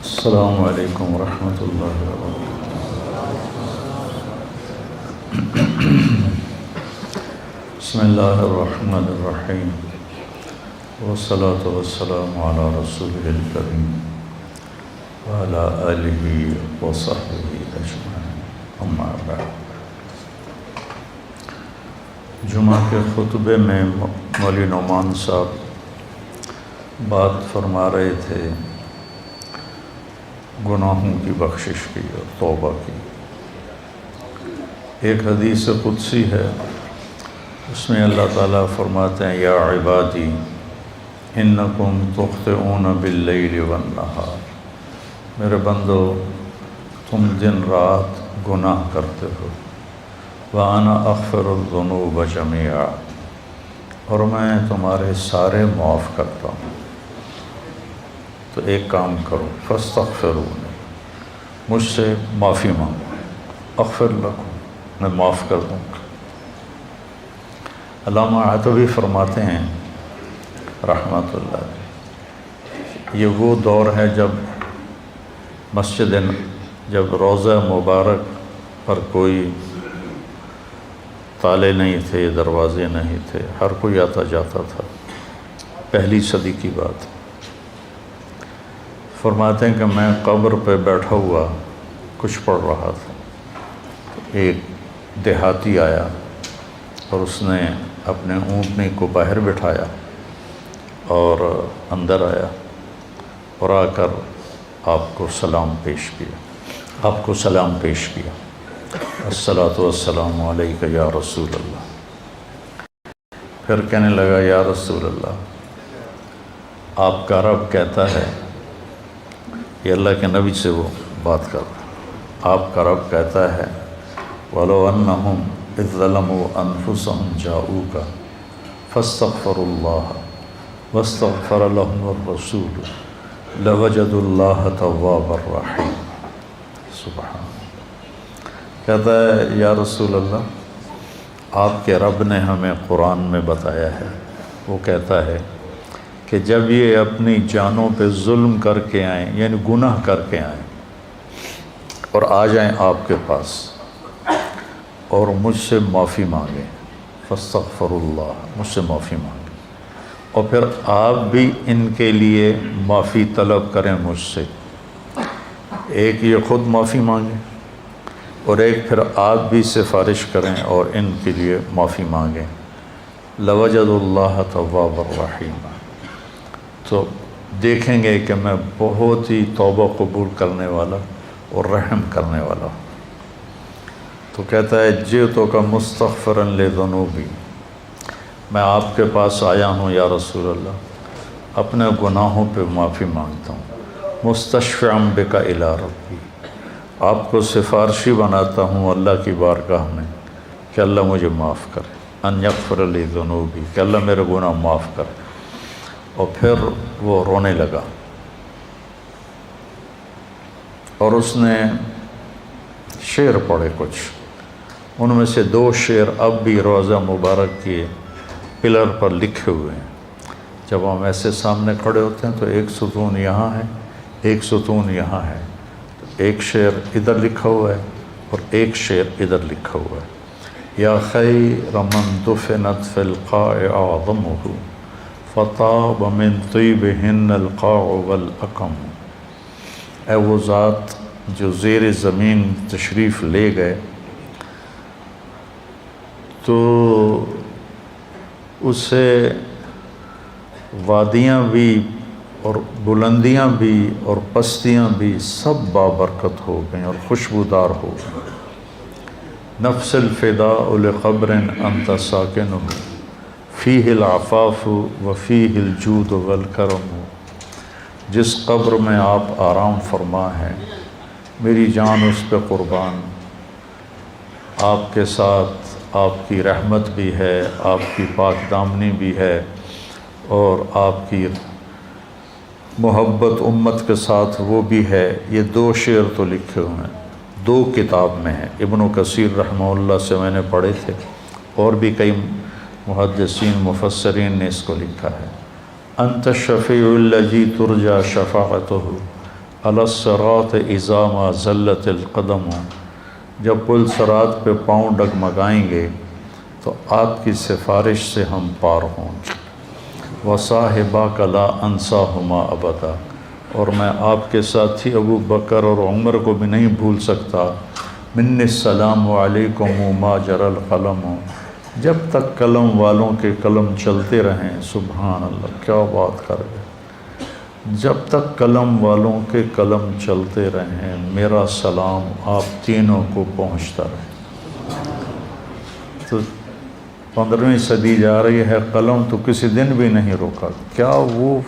السلام علیکم ورحمۃ اللہ وبرکاتہ۔ بسم اللہ الرحمن الرحیم، والصلاة والسلام علی رسولہ الکریم وعلی آلہ وصحبہ اجمعین، اما بعد۔ جمعہ کے خطبے میں مولوی نعمان صاحب بات فرما رہے تھے گناہوں کی بخشش کی اور توبہ کی۔ ایک حدیث قدسی ہے، اس میں اللہ تعالیٰ فرماتے ہیں یا عبادی انکم تخطئون باللیل والنہار، میرے بندو تم دن رات گناہ کرتے ہو، وَأَنَا أَغْفِرُ الذُّنُوبَ جَمِيعًا، اور میں تمہارے سارے معاف کرتا ہوں۔ تو ایک کام کرو، فاستغفرونی، مجھ سے معافی مانگو، اغفر لکم، میں معاف کر دوں گا۔ علامہ عتبی فرماتے ہیں رحمۃ اللہ علیہ، یہ وہ دور ہے جب روضہ مبارک پر کوئی تالے نہیں تھے، دروازے نہیں تھے، ہر کوئی آتا جاتا تھا، پہلی صدی کی بات۔ فرماتے ہیں کہ میں قبر پہ بیٹھا ہوا کچھ پڑھ رہا تھا، ایک دیہاتی آیا اور اس نے اپنے اونٹنی کو باہر بٹھایا اور اندر آیا اور آ کر آپ کو سلام پیش کیا، الصلاۃ والسلام علیک یا رسول اللہ۔ پھر کہنے لگا یا رسول اللہ، آپ کا رب کہتا ہے، یہ اللہ کے نبی سے وہ بات کر رہا ہے، آپ کا رب کہتا ہے وَلَوْ أَنَّهُمْ إِذْ ظَلَمُوا أَنفُسَهُمْ جَاءُوكَ فَاسْتَغْفَرُوا اللَّهَ وَاسْتَغْفَرَ لَهُمُ الرَّسُولُ لَوَجَدُوا اللَّهَ تَوَّابًا رَحِيمًا۔ سبحان اللہ، کہتا ہے یا رسول اللہ، آپ کے رب نے ہمیں قرآن میں بتایا ہے، وہ کہتا ہے کہ جب یہ اپنی جانوں پہ ظلم کر کے آئیں، یعنی گناہ کر کے آئیں اور آ جائیں آپ کے پاس اور مجھ سے معافی مانگیں، فاستغفر اللہ، مجھ سے معافی مانگیں، اور پھر آپ بھی ان کے لیے معافی طلب کریں مجھ سے، ایک یہ خود معافی مانگیں اور ایک پھر آپ بھی سفارش کریں اور ان کے لیے معافی مانگیں، لَوَجَدُوا اللَّهَ تَوَّابًا رَحِيمًا، تو دیکھیں گے کہ میں بہت ہی توبہ قبول کرنے والا اور رحم کرنے والا ہوں۔ تو کہتا ہے جئتک مستغفرا لذنوبی، میں آپ کے پاس آیا ہوں یا رسول اللہ، اپنے گناہوں پہ معافی مانگتا ہوں، مستشفعا بک الی ربی، آپ کو سفارشی بناتا ہوں اللہ کی بارگاہ میں کہ اللہ مجھے معاف کرے، ان یغفر لی ذنوبی، کہ اللہ میرے گناہ معاف کرے۔ اور پھر وہ رونے لگا اور اس نے شعر پڑھے کچھ، ان میں سے 2 شعر اب بھی روضہ مبارک کے پلر پر لکھے ہوئے ہیں۔ جب ہم ایسے سامنے کھڑے ہوتے ہیں تو ایک ستون یہاں ہے، ایک ستون یہاں ہے، ایک شعر ادھر لکھا ہوا ہے اور ایک شعر ادھر لکھا ہوا ہے، یا خیر من دفنت فی القاع اعظمہ فطاب من طیبہن القاع والاکم، اے وہ ذات جو زیر زمین تشریف لے گئے تو اسے وادیاں بھی اور بلندیاں بھی اور پستیاں بھی سب بابرکت ہو گئیں اور خوشبودار ہو گئیں۔ نفس الفداء لقبر انت ساکنہ فیہ العفاف وفیہ الجود والکرم، جس قبر میں آپ آرام فرما ہیں میری جان اس پہ قربان، آپ کے ساتھ آپ کی رحمت بھی ہے، آپ کی پاک دامنی بھی ہے، اور آپ کی محبت امت کے ساتھ وہ بھی ہے۔ یہ 2 شعر تو لکھے ہوئے ہیں، 2 کتاب میں ہیں، ابن کثیر رحمہ اللہ سے میں نے پڑھے تھے، اور بھی کئی محدثین مفسرین نے اس کو لکھا ہے۔ انت الشفیع الذی ترجى شفاعتہ علی الصراط اذا ما زلت القدم، جب پل صراط پہ پاؤں ڈگمگائیں گے تو آپ کی سفارش سے ہم پار ہوں گے۔ وصاحباک لا انساہما ابدا، اور میں آپ کے ساتھی ابو بکر اور عمر کو بھی نہیں بھول سکتا۔ من السلام علیکم ما جر القلم، جب تک قلم والوں کے قلم چلتے رہیں۔ سبحان اللہ، کیا بات کر گئے، جب تک قلم والوں کے قلم چلتے رہیں میرا سلام آپ تینوں کو پہنچتا رہے۔ تو 15ویں صدی جا رہی ہے، قلم تو کسی دن بھی نہیں روکا۔ کیا وہ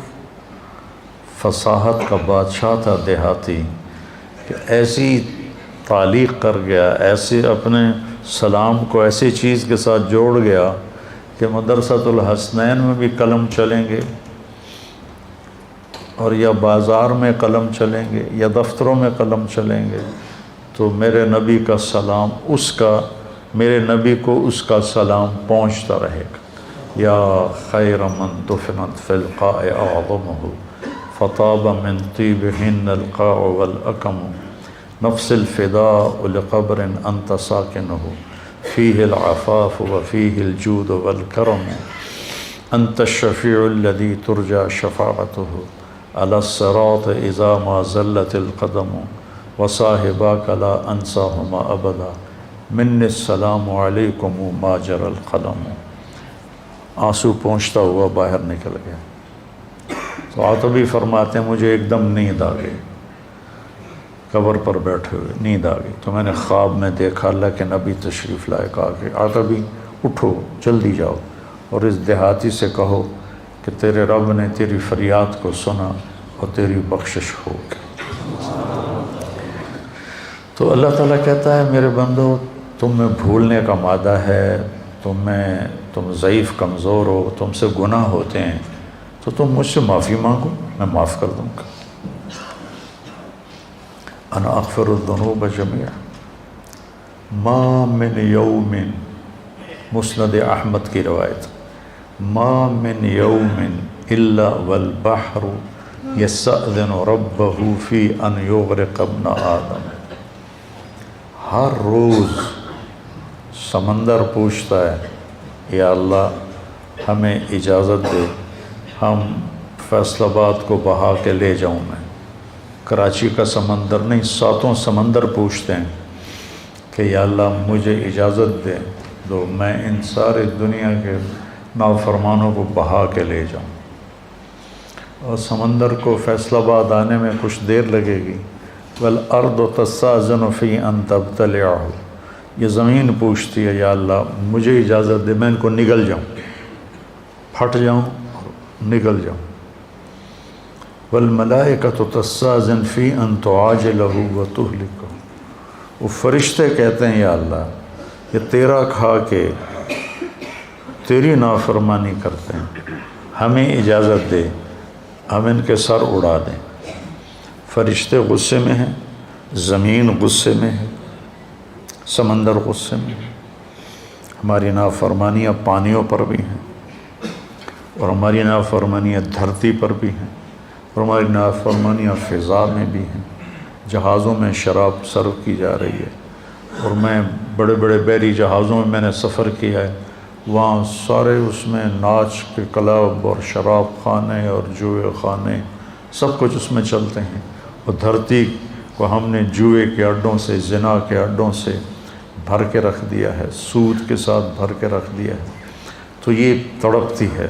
فصاحت کا بادشاہ تھا دیہاتی کہ ایسی تعلیق کر گیا، ایسے اپنے سلام کو ایسی چیز کے ساتھ جوڑ گیا کہ مدرسۃ الحسنین میں بھی قلم چلیں گے، اور یا بازار میں قلم چلیں گے یا دفتروں میں قلم چلیں گے، تو میرے نبی کا سلام میرے نبی کو اس کا سلام پہنچتا رہے گا۔ یا خیر من دفنت فی القاع اعظمہ فطاب من طیبہن القاع والاکم، نفس الفداء لقبر انت ساکنہ فیہ العفاف وفیہ الجود والکرم، انت الشفیع الذی ترجى شفاعتہ علی الصراط اذا ما زلت القدم، وصاحباک لا انساہما ابدا، من السلام علیکم ما جر القلم۔ آنسو پہنچتا ہوا باہر نکل گیا۔ تو عاتبی فرماتے ہیں مجھے ایک دم نیند آ گئی، قبر پر بیٹھے ہوئے نیند آ گئی، تو میں نے خواب میں دیکھا اللہ کے نبی تشریف لائے، کہا کہ عاتبی اٹھو جلدی جاؤ اور اس دیہاتی سے کہو کہ تیرے رب نے تیری فریاد کو سنا اور تیری بخشش ہو گئی۔ تو اللہ تعالیٰ کہتا ہے میرے بندو، تم میں بھولنے کا مادہ ہے، تم ضعیف کمزور ہو، تم سے گناہ ہوتے ہیں، تو تم مجھ سے معافی مانگو، میں معاف کر دوں گا۔ انا اغفر الذنوب جميعا ما من یوم، مسند احمد کی روایت، ما من یوم الا والبحر یستأذن ربہ فی ان یغرق ابن آدم، ہر روز سمندر پوچھتا ہے یا اللہ ہمیں اجازت دے، ہم فیصل آباد کو بہا کے لے جاؤں میں۔ کراچی کا سمندر نہیں، 7 سمندر پوچھتے ہیں کہ یا اللہ مجھے اجازت دے دو، میں ان سارے دنیا کے نافرمانوں کو بہا کے لے جاؤں۔ اور سمندر کو فیصل آباد آنے میں کچھ دیر لگے گی۔ والارض تستأذن فی ان تبتلعہ، یہ زمین پوچھتی ہے یا اللہ مجھے اجازت دے میں ان کو نگل جاؤں، پھٹ جاؤں اور نگل جاؤں۔ والملائکۃ تستأذن فی ان تعاجلہ وتہلکہ، وہ فرشتے کہتے ہیں یا اللہ یہ تیرا کھا کے تیری نافرمانی کرتے ہیں، ہمیں اجازت دے ہم ان کے سر اڑا دیں۔ فرشتے غصے میں ہیں، زمین غصے میں ہے، سمندر غصے میں ہے، ہماری نافرمانیاں پانیوں پر بھی ہیں، اور ہماری نافرمانیاں دھرتی پر بھی ہیں، اور ہماری نافرمانیاں فضا میں بھی ہیں۔ جہازوں میں شراب سرو کی جا رہی ہے، اور میں بڑے بڑے بحری جہازوں میں نے سفر کیا ہے، وہاں سارے اس میں ناچ کے کلب اور شراب خانے اور جوئے خانے سب کچھ اس میں چلتے ہیں، اور دھرتی کو ہم نے جوئے کے اڈوں سے، زنا کے اڈوں سے بھر کے رکھ دیا ہے، سود کے ساتھ بھر کے رکھ دیا ہے۔ تو یہ تڑپتی ہے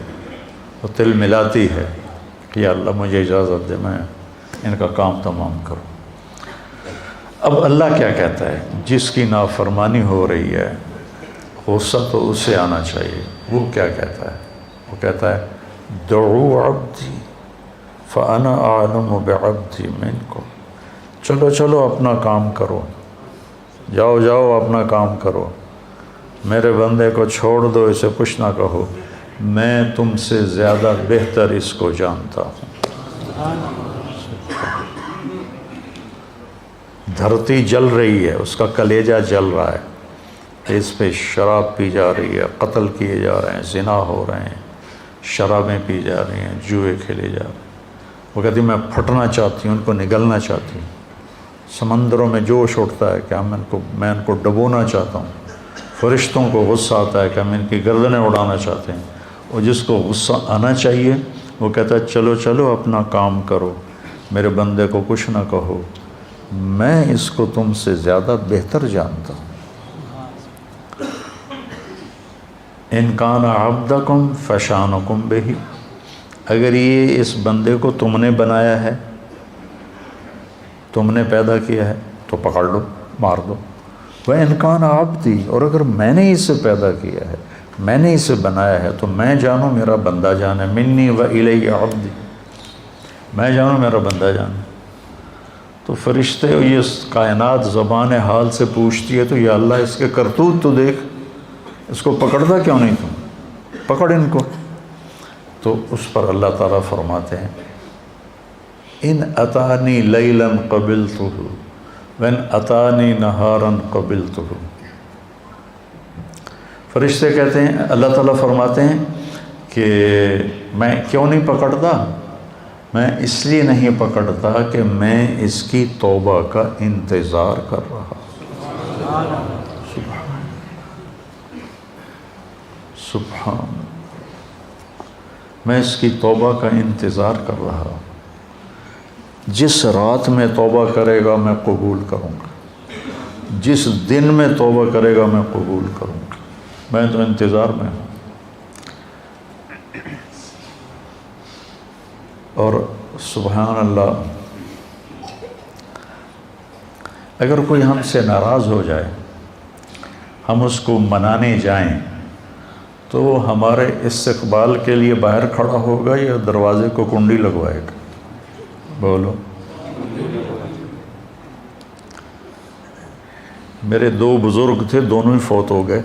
اور تل ملاتی ہے کہ یا اللہ مجھے اجازت دے میں ان کا کام تمام کروں۔ اب اللہ کیا کہتا ہے؟ جس کی نافرمانی ہو رہی ہے غصہ تو اسے آنا چاہیے۔ وہ کیا کہتا ہے؟ وہ کہتا ہے دعو عبدی فانا اعلم بعبدی منکم، چلو چلو اپنا کام کرو، جاؤ جاؤ اپنا کام کرو، میرے بندے کو چھوڑ دو، اسے کچھ نہ کہو، میں تم سے زیادہ بہتر اس کو جانتا ہوں۔ دھرتی جل رہی ہے، اس کا کلیجہ جل رہا ہے، اس پہ شراب پی جا رہی ہے، قتل کیے جا رہے ہیں، زنا ہو رہے ہیں، شرابیں پی جا رہی ہیں، جوئے کھیلے جا رہے ہیں، وہ کہتی میں پھٹنا چاہتی ہوں، ان کو نگلنا چاہتی ہوں، سمندروں میں جوش اٹھتا ہے کہ میں ان کو ڈبونا چاہتا ہوں، فرشتوں کو غصہ آتا ہے کہ ہم ان کی گردنیں اڑانا چاہتے ہیں، اور جس کو غصہ آنا چاہیے وہ کہتا ہے چلو چلو اپنا کام کرو، میرے بندے کو کچھ نہ کہو، میں اس کو تم سے زیادہ بہتر جانتا ہوں۔ ان کان عبدکم فشانکم بہ، اگر یہ اس بندے کو تم نے بنایا ہے، تم نے پیدا کیا ہے تو پکڑ لو، مار دو۔ وَإِنْ كَانَ عَبْدِي، اور اگر میں نے اسے پیدا کیا ہے، میں نے اسے بنایا ہے تو میں جانوں میرا بندہ جانے، منی وَإِلَيَّ عَبْدِي، میں جانوں میرا بندہ جانے۔ تو فرشتے یہ کائنات زبان حال سے پوچھتی ہے تو یا اللہ اس کے کرتوت تو دیکھ، اس کو پکڑتا کیوں نہیں تم، پکڑ ان کو۔ تو اس پر اللہ تعالیٰ فرماتے ہیں ان اتانی لیلا قبلتہ وان اتانی نہارا قبلتہ۔ فرشتے کہتے ہیں، اللہ تعالیٰ فرماتے ہیں کہ میں کیوں نہیں پکڑتا، میں اس لیے نہیں پکڑتا کہ میں اس کی توبہ کا انتظار کر رہا۔ سبحان، میں اس کی توبہ کا انتظار کر رہا۔ جس رات میں توبہ کرے گا میں قبول کروں گا، جس دن میں توبہ کرے گا میں قبول کروں گا، میں تو انتظار میں ہوں۔ اور سبحان اللہ، اگر کوئی ہم سے ناراض ہو جائے، ہم اس کو منانے جائیں تو وہ ہمارے استقبال کے لیے باہر کھڑا ہوگا یا دروازے کو کنڈی لگوائے گا؟ بولو۔ میرے دو بزرگ تھے، دونوں ہی فوت ہو گئے،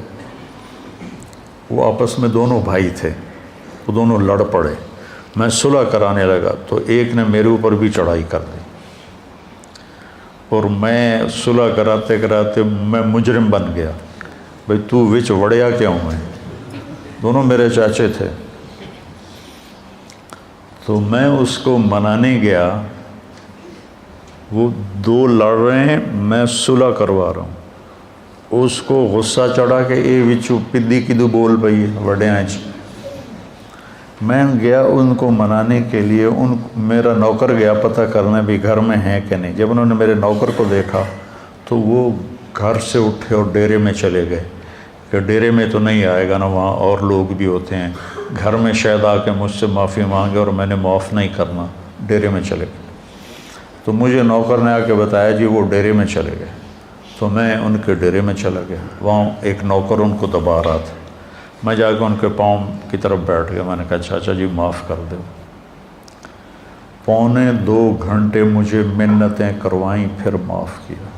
وہ آپس میں دونوں بھائی تھے، وہ دونوں لڑ پڑے، میں صلح کرانے لگا تو ایک نے میرے اوپر بھی چڑھائی کر دی، اور میں صلح کراتے کراتے میں مجرم بن گیا، بھئی تو وچ وڑیا کیوں ہے؟ دونوں میرے چاچے تھے۔ تو میں اس کو منانے گیا، وہ دو لڑ رہے ہیں، میں صلح کروا رہا ہوں، اس کو غصہ چڑھا کہ اے وچو پدی کدو بول پئی وڈیاں چ۔ میں گیا ان کو منانے کے لیے، میرا نوکر گیا پتہ کرنے بھی گھر میں ہیں کہ نہیں۔ جب انہوں نے میرے نوکر کو دیکھا تو وہ گھر سے اٹھے اور ڈیرے میں چلے گئے کہ ڈیرے میں تو نہیں آئے گا نا، وہاں اور لوگ بھی ہوتے ہیں، گھر میں شاید آ کے مجھ سے معافی مانگے اور میں نے معاف نہیں کرنا، ڈیرے میں چلے گئے۔ تو مجھے نوکر نے آ کے بتایا جی وہ ڈیرے میں چلے گئے، تو میں ان کے ڈیرے میں چلا گیا، وہاں ایک نوکر ان کو دبا رہا تھا، میں جا کے ان کے پاؤں کی طرف بیٹھ گیا، میں نے کہا چاچا جی معاف کر دو۔ 2.25 گھنٹے مجھے منتیں کروائیں، پھر معاف کیا۔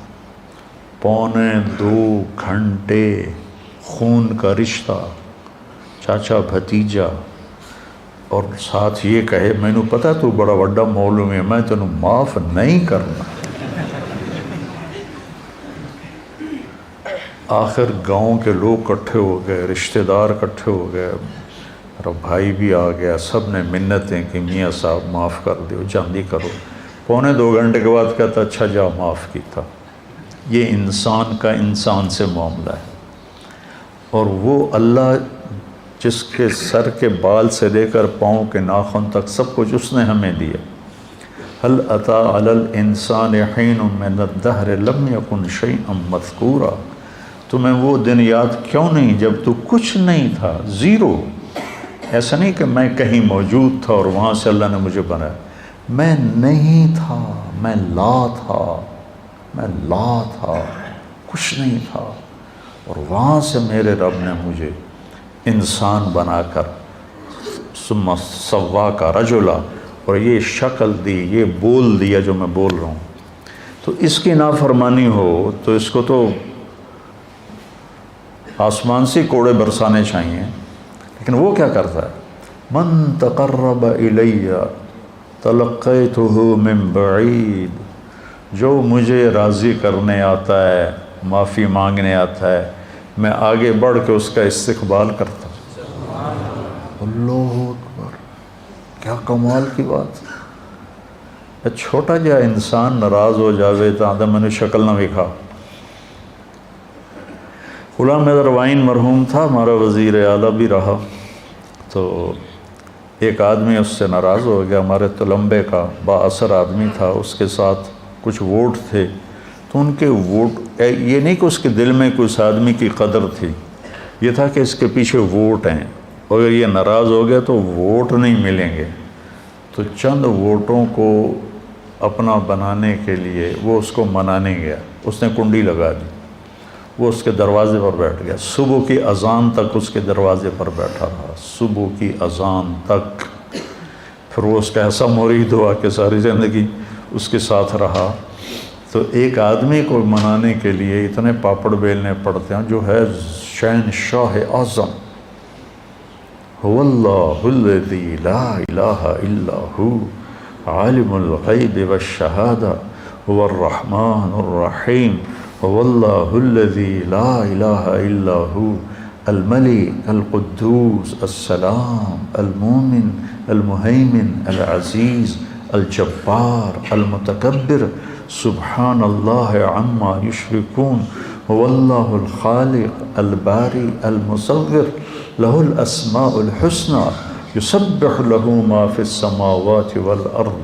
2.25 گھنٹے خون کا رشتہ، چاچا بھتیجا، اور ساتھ یہ کہے میں نے پتا تو بڑا وڈا مولوی ہے، میں تینوں معاف نہیں کرنا۔ آخر گاؤں کے لوگ کٹھے ہو گئے، رشتہ دار کٹھے ہو گئے، میرا بھائی بھی آ گیا، سب نے منتیں کہ میاں صاحب معاف کر دیو، جلدی کرو۔ 2.25 گھنٹے کے بعد کہتا اچھا جا معاف کیتا۔ یہ انسان کا انسان سے معاملہ ہے، اور وہ اللہ جس کے سر کے بال سے لے کر پاؤں کے ناخن تک سب کچھ اس نے ہمیں دیا۔ هل اتى على الانسان حين من الدهر لم يكن شيئا مذكورا، تمہیں وہ دن یاد کیوں نہیں جب تو کچھ نہیں تھا، زیرو۔ ایسا نہیں کہ میں کہیں موجود تھا اور وہاں سے اللہ نے مجھے بنایا، میں نہیں تھا، میں لا تھا، میں لا تھا، کچھ نہیں تھا، اور وہاں سے میرے رب نے مجھے انسان بنا کر ثم سواک رجلا، اور یہ شکل دی، یہ بول دیا جو میں بول رہا ہوں۔ تو اس کی نافرمانی ہو تو اس کو تو آسمان سے کوڑے برسانے چاہیے، لیکن وہ کیا کرتا ہے؟ من تقرب الی تلقیتہ من بعید، جو مجھے راضی کرنے آتا ہے، معافی مانگنے آتا ہے، میں آگے بڑھ کے اس کا استقبال کرتا ہوں۔ اللہ اکبر، کیا کمال کی بات! چھوٹا جہا انسان ناراض ہو جاوے تو آدھا میں نے شکل نہ وکھا۔ غلام حیدر وائن مرحوم تھا، ہمارا وزیر اعلیٰ بھی رہا، تو ایک آدمی اس سے ناراض ہو گیا، ہمارے تلمبے کا با اثر آدمی تھا، اس کے ساتھ کچھ ووٹ تھے، تو ان کے ووٹ، یہ نہیں کہ اس کے دل میں کوئی اس آدمی کی قدر تھی، یہ تھا کہ اس کے پیچھے ووٹ ہیں، اگر یہ ناراض ہو گیا تو ووٹ نہیں ملیں گے، تو چند ووٹوں کو اپنا بنانے کے لیے وہ اس کو منانے گیا، اس نے کنڈی لگا دی، وہ اس کے دروازے پر بیٹھ گیا، صبح کی اذان تک اس کے دروازے پر بیٹھا رہا، صبح کی اذان تک، پھر وہ اس کا ایسا مرید ہوا کہ ساری زندگی اس کے ساتھ رہا۔ تو ایک آدمی کو منانے کے لیے اتنے پاپڑ بیلنے پڑتے ہیں، جو ہے شہنشاہ اعظم، هو اللہ الذی لا الہ الا ہو عالم الغیب والشہادہ هو الرحمن الرحیم هو اللہ الذی لا الہ الا ہو الملک القدوس السلام المومن المہیمن العزیز الجبار المتکبر سبحان اللہ عما یشرکون هو اللہ الخالق الباری المصور له الاسماء الحسنى يسبح له ما في السماوات والارض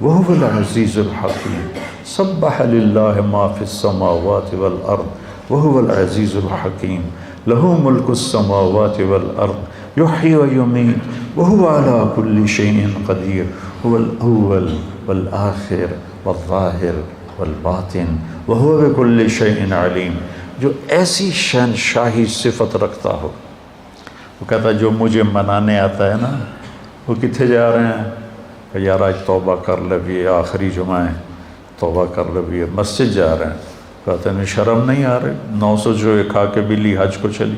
وهو العزيز الحكيم سبح لله ما في السماوات والارض وهو العزيز الحكيم له ملك السماوات والارض يحيي ويميت وهو على كل شيء قدير هو الاول والآخر والظاہر والباطن وهو بكل شيء علیم۔ جو ایسی شہنشاہی صفت رکھتا ہو، وہ کہتا ہے جو مجھے منانے آتا ہے نا، وہ کتنے جا رہے ہیں کہ یار آج توبہ کر لے بھی، آخری جمعہ ہے، توبہ کر لے بھی، مسجد جا رہے ہیں، کہتے ہیں شرم نہیں آ رہی، 900 جو کھا کے بلی حج کو چلی،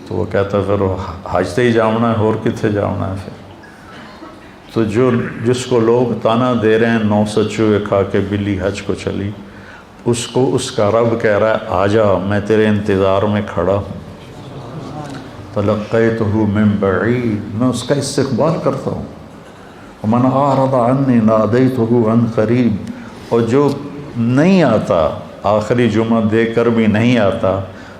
تو وہ کہتا ہے پھر حج تے ہی جاؤنا ہے، اور کتنے جاؤنا ہے پھر۔ تو جس کو لوگ تانا دے رہے ہیں 900 چوہے کھا کے بلی حج کو چلی، اس کو اس کا رب کہہ رہا ہے آجا، میں تیرے انتظار میں کھڑا ہوں، تلقیتہ من بعید، میں اس کا استقبال کرتا ہوں، ومن اعرض عنی نادیتہ عن قریب، اور جو نہیں آتا، آخری جمعہ دے کر بھی نہیں آتا،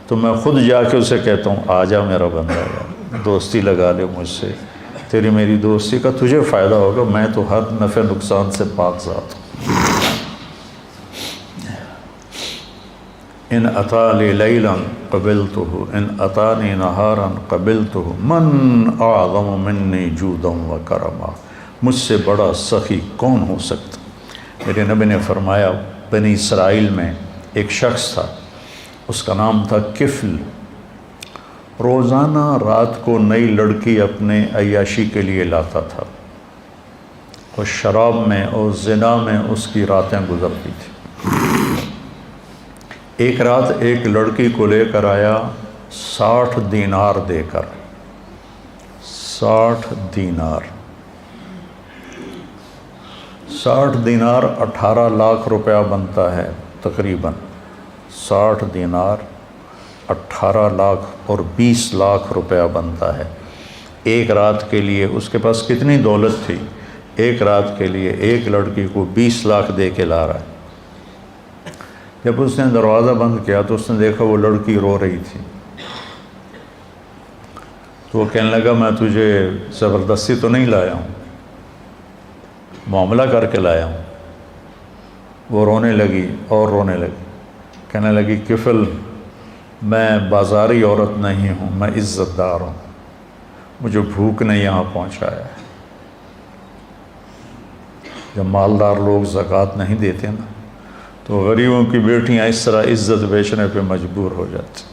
تو میں خود جا کے اسے کہتا ہوں آجا میرا بندہ، دوستی لگا لے مجھ سے، تیری میری دوستی کا تجھے فائدہ ہوگا، میں تو ہر نفع نقصان سے پاک ذات ہوں۔ ان اتا لی لیلا قبلتہ ان اتانی نہارا قبلتہ من اعظم منی جودا و کرما، مجھ سے بڑا سخی کون ہو سکتا۔ میرے نبی نے فرمایا بنی اسرائیل میں ایک شخص تھا، اس کا نام تھا کفل، روزانہ رات کو نئی لڑکی اپنے عیاشی کے لیے لاتا تھا، اور شراب میں اور زنا میں اس کی راتیں گزرتی تھیں۔ ایک رات ایک لڑکی کو لے کر آیا 60 دینار دے کر، 60 دینار، 60 دینار 18 لاکھ روپیہ بنتا ہے تقریباً، 60 دینار 18 لاکھ اور 20 لاکھ روپیہ بنتا ہے ایک رات کے لیے۔ اس کے پاس کتنی دولت تھی، ایک رات کے لیے ایک لڑکی کو 20 لاکھ دے کے لا رہا ہے۔ جب اس نے دروازہ بند کیا تو اس نے دیکھا وہ لڑکی رو رہی تھی، تو وہ کہنے لگا میں تجھے زبردستی تو نہیں لایا ہوں، معاملہ کر کے لایا ہوں۔ وہ رونے لگی اور رونے لگی، کہنے لگی کفل میں بازاری عورت نہیں ہوں، میں عزت دار ہوں، مجھے بھوک نے یہاں پہنچایا ہے۔ جب مالدار لوگ زکوٰۃ نہیں دیتے نا تو غریبوں کی بیٹیاں اس طرح عزت بیچنے پہ مجبور ہو جاتی۔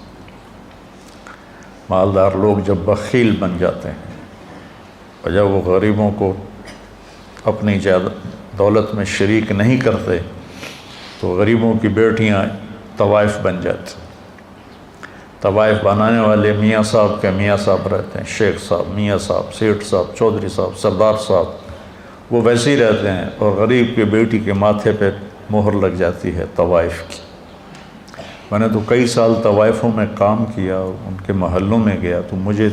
مالدار لوگ جب بخیل بن جاتے ہیں اور جب وہ غریبوں کو اپنی دولت میں شریک نہیں کرتے تو غریبوں کی بیٹیاں طوائف بن جاتی۔ طوائف بنانے والے میاں صاحب کے میاں صاحب رہتے ہیں، شیخ صاحب، میاں صاحب، سیٹھ صاحب، چودھری صاحب، سردار صاحب، وہ ویسے ہی رہتے ہیں، اور غریب کی بیٹی کے ماتھے پہ مہر لگ جاتی ہے طوائف کی۔ میں نے تو کئی سال طوائفوں میں کام کیا، ان کے محلوں میں گیا تو مجھے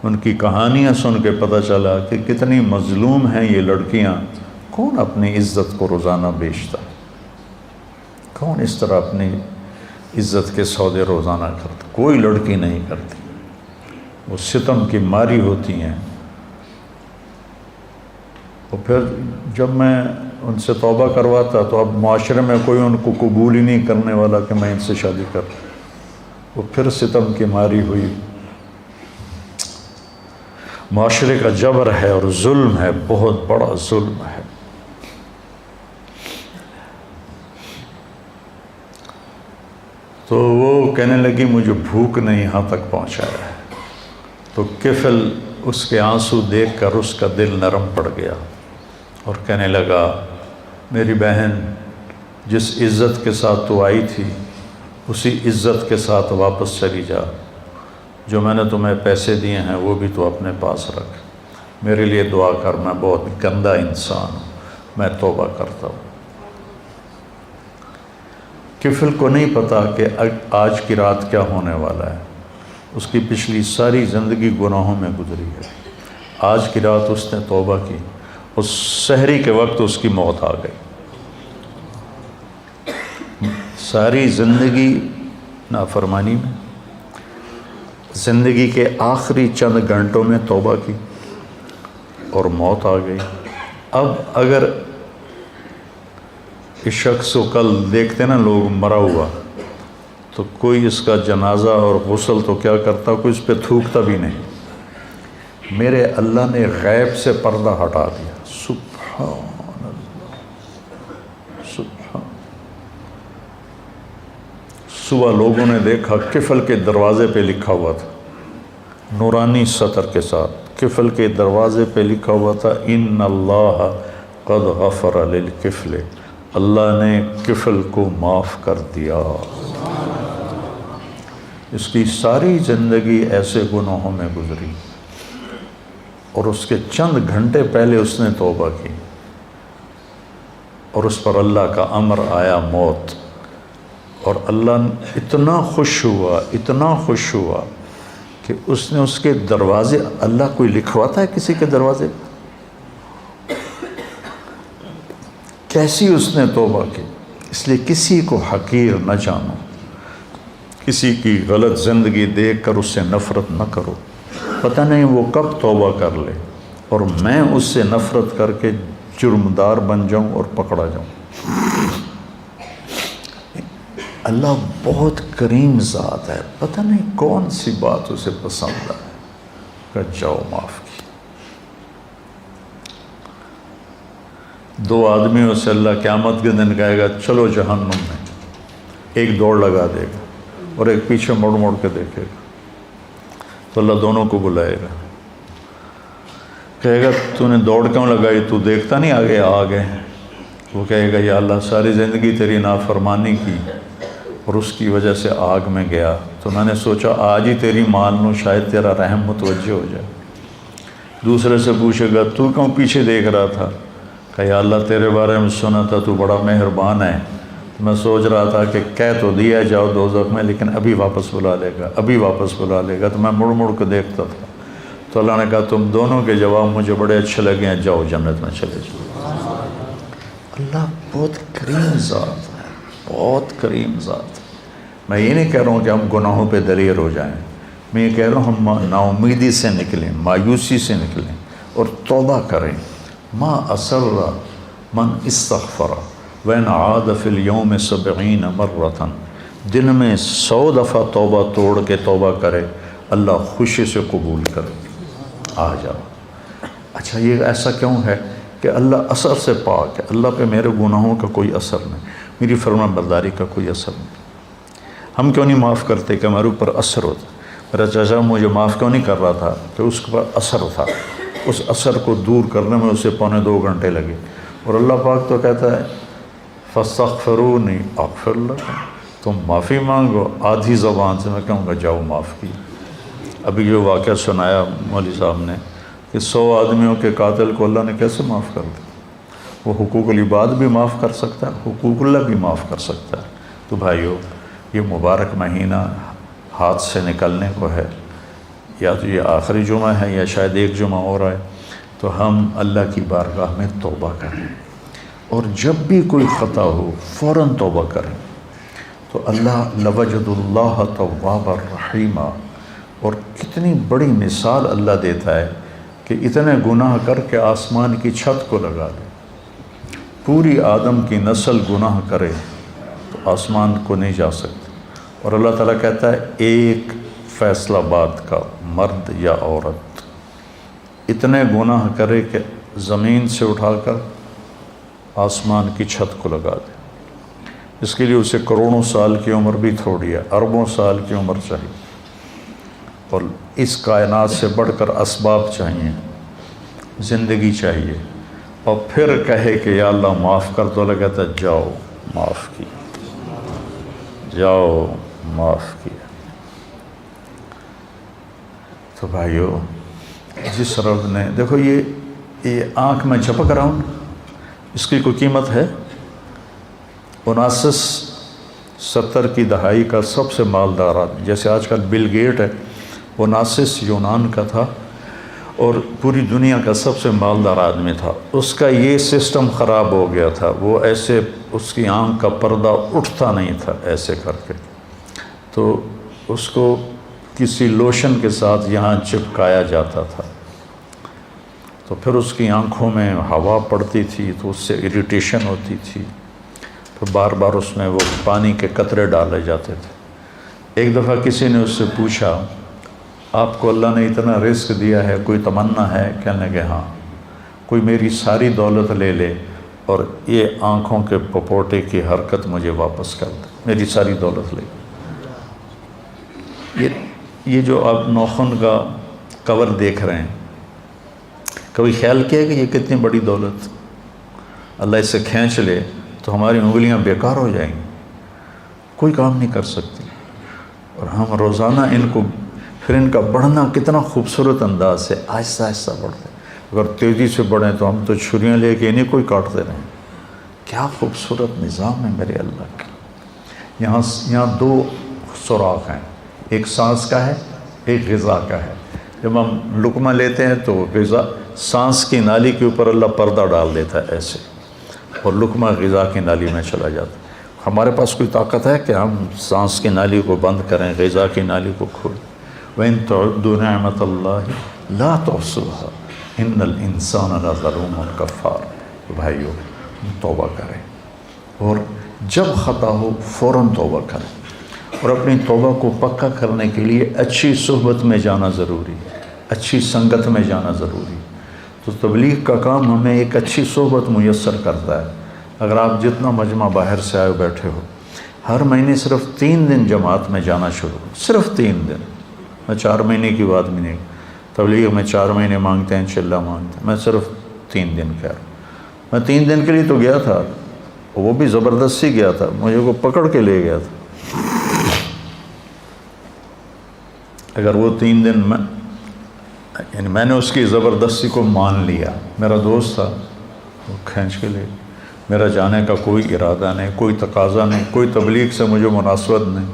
ان کی کہانیاں سن کے پتہ چلا کہ کتنی مظلوم ہیں یہ لڑکیاں، کون اپنی عزت کو روزانہ بیچتا؟ کون اس طرح اپنی عزت کے سودے روزانہ کرتا؟ کوئی لڑکی نہیں کرتی، وہ ستم کی ماری ہوتی ہیں۔ اور پھر جب میں ان سے توبہ کرواتا تو اب معاشرے میں کوئی ان کو قبول ہی نہیں کرنے والا کہ میں ان سے شادی کروں، وہ پھر ستم کی ماری ہوئی۔ معاشرے کا جبر ہے اور ظلم ہے، بہت بڑا ظلم ہے۔ تو وہ کہنے لگی مجھے بھوک نے یہاں تک پہنچایا ہے۔ تو کفل اس کے آنسو دیکھ کر اس کا دل نرم پڑ گیا اور کہنے لگا میری بہن، جس عزت کے ساتھ تو آئی تھی اسی عزت کے ساتھ واپس چلی جا، جو میں نے تمہیں پیسے دیے ہیں وہ بھی تو اپنے پاس رکھ، میرے لیے دعا کر، میں بہت گندا انسان ہوں، میں توبہ کرتا ہوں۔ کفل کو نہیں پتا کہ آج کی رات کیا ہونے والا ہے، اس کی پچھلی ساری زندگی گناہوں میں گزری ہے۔ آج کی رات اس نے توبہ کی، اس سحری کے وقت اس کی موت آ گئی۔ ساری زندگی نافرمانی میں، زندگی کے آخری چند گھنٹوں میں توبہ کی اور موت آ گئی۔ اب اگر اس شخص کو کل دیکھتے نا لوگ مرا ہوا، تو کوئی اس کا جنازہ اور غسل تو کیا کرتا، کوئی اس پہ تھوکتا بھی نہیں۔ میرے اللہ نے غیب سے پردہ ہٹا دیا، سبحان اللہ، سبحان۔ صبح لوگوں نے دیکھا کفل کے دروازے پہ لکھا ہوا تھا، نورانی سطر کے ساتھ کفل کے دروازے پہ لکھا ہوا تھا ان اللہ قد غفر للکفل، اللہ نے کفل کو معاف کر دیا۔ اس کی ساری زندگی ایسے گناہوں میں گزری اور اس کے چند گھنٹے پہلے اس نے توبہ کی اور اس پر اللہ کا امر آیا موت، اور اللہ اتنا خوش ہوا، اتنا خوش ہوا کہ اس نے اس کے دروازے، اللہ کوئی لکھواتا ہے کسی کے دروازے، کیسی اس نے توبہ کی۔ اس لیے کسی کو حقیر نہ جانو، کسی کی غلط زندگی دیکھ کر اس سے نفرت نہ کرو، پتہ نہیں وہ کب توبہ کر لے اور میں اس سے نفرت کر کے جرمدار بن جاؤں اور پکڑا جاؤں۔ اللہ بہت کریم ذات ہے، پتہ نہیں کون سی بات اسے پسند ہے کہ جاؤ معاف کی۔ دو آدمیوں سے اللہ قیامت کے دن کہے گا چلو جہنم میں، ایک دوڑ لگا دے گا اور ایک پیچھے مڑ مڑ کے دیکھے گا، تو اللہ دونوں کو بلائے گا، کہے گا تو نے دوڑ کیوں لگائی، تو دیکھتا نہیں آگے آگے؟ وہ کہے گا یا اللہ ساری زندگی تیری نافرمانی کی اور اس کی وجہ سے آگ میں گیا، تو میں نے سوچا آج ہی تیری مان لوں، شاید تیرا رحم متوجہ ہو جائے۔ دوسرے سے پوچھے گا تو کیوں پیچھے دیکھ رہا تھا، کہ یا اللہ تیرے بارے میں سنا تھا تو بڑا مہربان ہے، میں سوچ رہا تھا کہ کہہ تو دیا جاؤ دوزخ میں لیکن ابھی واپس بلا لے گا، ابھی واپس بلا لے گا، تو میں مڑ مڑ کے دیکھتا تھا۔ تو اللہ نے کہا تم دونوں کے جواب مجھے بڑے اچھے لگے ہیں، جاؤ جنت میں چلے جاؤ۔ اللہ بہت کریم ذات ہے، بہت کریم ذات ہے۔ میں یہ نہیں کہہ رہا ہوں کہ ہم گناہوں پہ دلیر ہو جائیں، میں یہ کہہ رہا ہوں ہم نا امیدی سے نکلیں، مایوسی سے نکلیں اور توبہ کریں۔ ما اسر من استغفر وین عاد فی اليوم 70 مرۃ، دن میں 100 دفعہ توبہ توڑ کے توبہ کرے، اللہ خوشی سے قبول کرے۔ آ جاؤ۔ اچھا یہ ایسا کیوں ہے کہ اللہ اثر سے پاک ہے، اللہ پہ میرے گناہوں کا کوئی اثر نہیں، میری فرما برداری کا کوئی اثر نہیں۔ ہم کیوں نہیں معاف کرتے کہ ہمارے اوپر اثر ہوتا؟ میرا چاچا مجھے معاف کیوں نہیں کر رہا تھا کہ اس کے اوپر اثر تھا، اس اثر کو دور کرنے میں اسے 2.25 گھنٹے لگے، اور اللہ پاک تو کہتا ہے فاستغفرونی اغفر لکم، تم معافی مانگو، آدھی زبان سے میں کہوں گا جاؤ معاف کی۔ ابھی جو واقعہ سنایا مولوی صاحب نے کہ 100 آدمیوں کے قاتل کو اللہ نے کیسے معاف کر دیا، وہ حقوق العباد بھی معاف کر سکتا ہے، حقوق اللہ بھی معاف کر سکتا ہے۔ تو بھائیو یہ مبارک مہینہ ہاتھ سے نکلنے کو ہے، یا تو یہ آخری جمعہ ہے یا شاید ایک جمعہ اور ہے، تو ہم اللہ کی بارگاہ میں توبہ کریں۔ اور جب بھی کوئی خطا ہو فوراً توبہ کریں تو اللہ لوجد اللہ توابا رحیمہ. اور کتنی بڑی مثال اللہ دیتا ہے کہ اتنے گناہ کر کے آسمان کی چھت کو لگا دے. پوری آدم کی نسل گناہ کرے تو آسمان کو نہیں جا سکتے. اور اللہ تعالیٰ کہتا ہے ایک فیصلہ باد کا مرد یا عورت اتنے گناہ کرے کہ زمین سے اٹھا کر آسمان کی چھت کو لگا دے. اس کے لیے اسے کروڑوں سال کی عمر بھی تھوڑی ہے، اربوں سال کی عمر چاہیے. اور اس کائنات سے بڑھ کر اسباب چاہیے، زندگی چاہیے. اور پھر کہے کہ یا اللہ معاف کر دو. اللہ کہتا ہے جاؤ معاف کیا، جاؤ معاف کیا. تو بھائیو، جس رب نے دیکھو یہ آنکھ میں جھپک رہا ہوں، اس کی کوئی قیمت ہے؟ 1970 کی دہائی کا سب سے مالدار آدمی، جیسے آج کل بل گیٹ ہے، 19 یونان کا تھا اور پوری دنیا کا سب سے مالدار آدمی تھا. اس کا یہ سسٹم خراب ہو گیا تھا، وہ ایسے اس کی آنکھ کا پردہ اٹھتا نہیں تھا ایسے کر کے. تو اس کو کسی لوشن کے ساتھ یہاں چپکایا جاتا تھا. تو پھر اس کی آنکھوں میں ہوا پڑتی تھی تو اس سے اریٹیشن ہوتی تھی. تو بار بار اس میں وہ پانی کے قطرے ڈالے جاتے تھے. ایک دفعہ کسی نے اس سے پوچھا آپ کو اللہ نے اتنا رزق دیا ہے، کوئی تمنا ہے؟ کہنے لگے ہاں، کوئی میری ساری دولت لے لے اور یہ آنکھوں کے پپوٹے کی حرکت مجھے واپس کر دے، میری ساری دولت لے. یہ جو آپ ناخن کا کور دیکھ رہے ہیں، کبھی خیال کیا کہ یہ کتنی بڑی دولت، اللہ اسے کھینچ لے تو ہماری انگلیاں بیکار ہو جائیں گی، کوئی کام نہیں کر سکتی. اور ہم روزانہ ان کو، پھر ان کا بڑھنا کتنا خوبصورت انداز سے آہستہ آہستہ بڑھتے. اگر تیزی سے بڑھیں تو ہم تو چھریاں لے کے انہیں کوئی کاٹتے رہیں. کیا خوبصورت نظام ہے میرے اللہ کا. یہاں 2 سوراخ ہیں، ایک سانس کا ہے، ایک غذا کا ہے. جب ہم لقمہ لیتے ہیں تو غذا سانس کی نالی کے اوپر اللہ پردہ ڈال دیتا ہے ایسے، اور لقمہ غذا کی نالی میں چلا جاتا ہے. ہمارے پاس کوئی طاقت ہے کہ ہم سانس کی نالی کو بند کریں، غذا کی نالی کو کھولیں؟ وَإِن تَعُدُّوا نِعْمَةَ اللَّهِ لَا تُحْصُوهَا إِنَّ الْإِنسَانَ لَظَلُومٌ كَفَّارٌ. بھائیو، توبہ کریں اور جب خطا ہو فوراً توبہ کریں. اور اپنی توبہ کو پکا کرنے کے لیے اچھی صحبت میں جانا ضروری ہے، اچھی سنگت میں جانا ضروری ہے. تو تبلیغ کا کام ہمیں ایک اچھی صحبت میسر کرتا ہے. اگر آپ جتنا مجمع باہر سے آئے بیٹھے ہو، ہر مہینے صرف 3 دن جماعت میں جانا شروع، صرف 3 دن. میں 4 مہینے کی بات بھی نہیں، تبلیغ میں 4 مہینے مانگتے ہیں، چلہ مانگتے ہیں. میں صرف 3 دن کہہ رہا ہوں. میں 3 دن کے لیے تو گیا تھا، وہ بھی زبردستی گیا تھا، مجھے کو پکڑ کے لے گیا تھا. اگر وہ 3 دن میں نے اس کی زبردستی کو مان لیا، میرا دوست تھا، وہ کھینچ کے لے. میرا جانے کا کوئی ارادہ نہیں، کوئی تقاضا نہیں، کوئی تبلیغ سے مجھے مناسبت نہیں.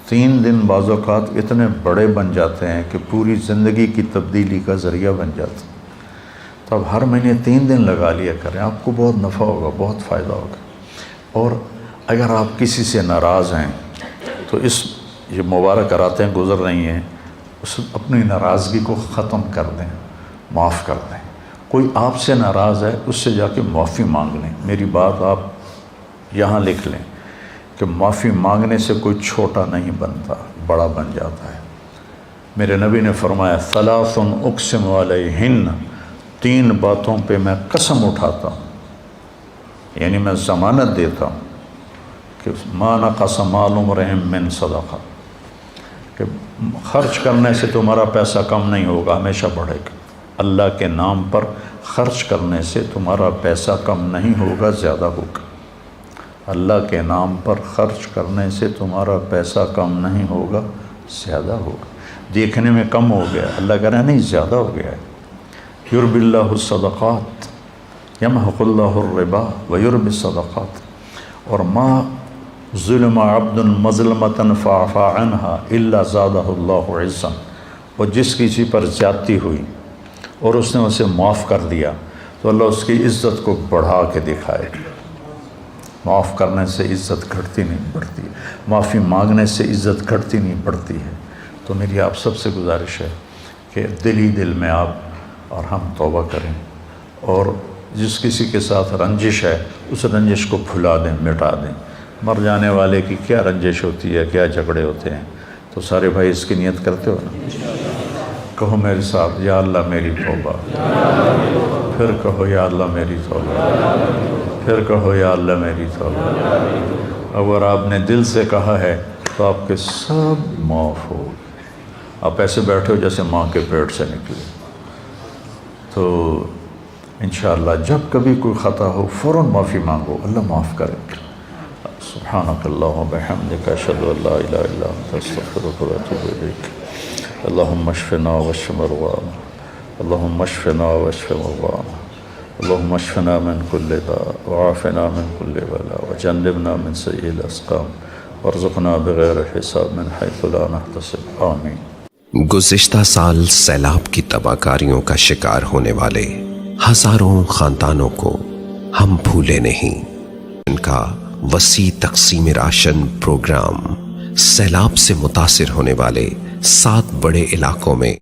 3 دن بعض اوقات اتنے بڑے بن جاتے ہیں کہ پوری زندگی کی تبدیلی کا ذریعہ بن جاتے ہیں. تو اب ہر مہینے 3 دن لگا لیا کریں، آپ کو بہت نفع ہوگا، بہت فائدہ ہوگا. اور اگر آپ کسی سے ناراض ہیں تو یہ مبارک راتیں گزر رہی ہیں، اپنی ناراضگی کو ختم کر دیں، معاف کر دیں. کوئی آپ سے ناراض ہے، اس سے جا کے معافی مانگ لیں. میری بات آپ یہاں لکھ لیں کہ معافی مانگنے سے کوئی چھوٹا نہیں بنتا، بڑا بن جاتا ہے. میرے نبی نے فرمایا 3 اقسم علیہن، 3 باتوں پہ میں قسم اٹھاتا ہوں، یعنی میں ضمانت دیتا ہوں کہ ما نقص مال امرئ من صدقہ، کہ خرچ کرنے سے تمہارا پیسہ کم نہیں ہوگا، ہمیشہ بڑھے گا. اللہ کے نام پر خرچ کرنے سے تمہارا پیسہ کم نہیں ہوگا، زیادہ ہوگا. اللہ کے نام پر خرچ کرنے سے تمہارا پیسہ کم نہیں ہوگا، زیادہ ہوگا. دیکھنے میں کم ہو گیا، اللہ کہہ رہا ہے نہیں، زیادہ ہو گیا ہے. یربی اللہ الصدقات یمحق اللہ الربا ویربی الصدقات. اور ما ظلم عبد مظلمۃ فعفى عنها الا زادہ اللہ عزا. اور جس کسی پر زیادتی ہوئی اور اس نے اسے معاف کر دیا تو اللہ اس کی عزت کو بڑھا کے دکھائے گا۔ معاف کرنے سے عزت گھٹتی نہیں بڑھتی، معافی مانگنے سے عزت گھٹتی نہیں بڑھتی ہے۔ تو میری آپ سب سے گزارش ہے کہ دل ہی دل میں آپ اور ہم توبہ کریں، اور جس کسی کے ساتھ رنجش ہے اس رنجش کو بھلا دیں، مٹا دیں۔ مر جانے والے کی کیا رنجش ہوتی ہے، کیا جھگڑے ہوتے ہیں؟ تو سارے بھائی اس کی نیت کرتے ہو نا؟ کہو میرے ساتھ، یا اللہ میری توبہ، پھر کہو یا اللہ میری توبہ، پھر کہو یا اللہ میری توبہ۔ اگر آپ نے دل سے کہا ہے تو آپ کے سب معاف ہو۔ آپ ایسے بیٹھے ہو جیسے ماں کے پیٹ سے نکلے۔ تو انشاءاللہ جب کبھی کوئی خطا ہو فوراً معافی مانگو، اللہ معاف کرے۔ سبحانک اللہم و بحمدک، اشہد ان لا الہ الا انت، استغفرک و اتوب الیک۔ اللہم اشفنا واشف مرضانا، اللہم اشفنا واشف مرضانا، اللہم اشفنا من کل داء وعافنا من کل بلاء وجنبنا من سیئ الاسقام وارزقنا بغیر حساب من حیث لا نحتسب، آمین۔ گزشتہ سال سیلاب کی تباہ کاریوں کا شکار ہونے والے ہزاروں خاندانوں کو ہم بھولے نہیں۔ ان کا وسیع تقسیم راشن پروگرام سیلاب سے متاثر ہونے والے 7 بڑے علاقوں میں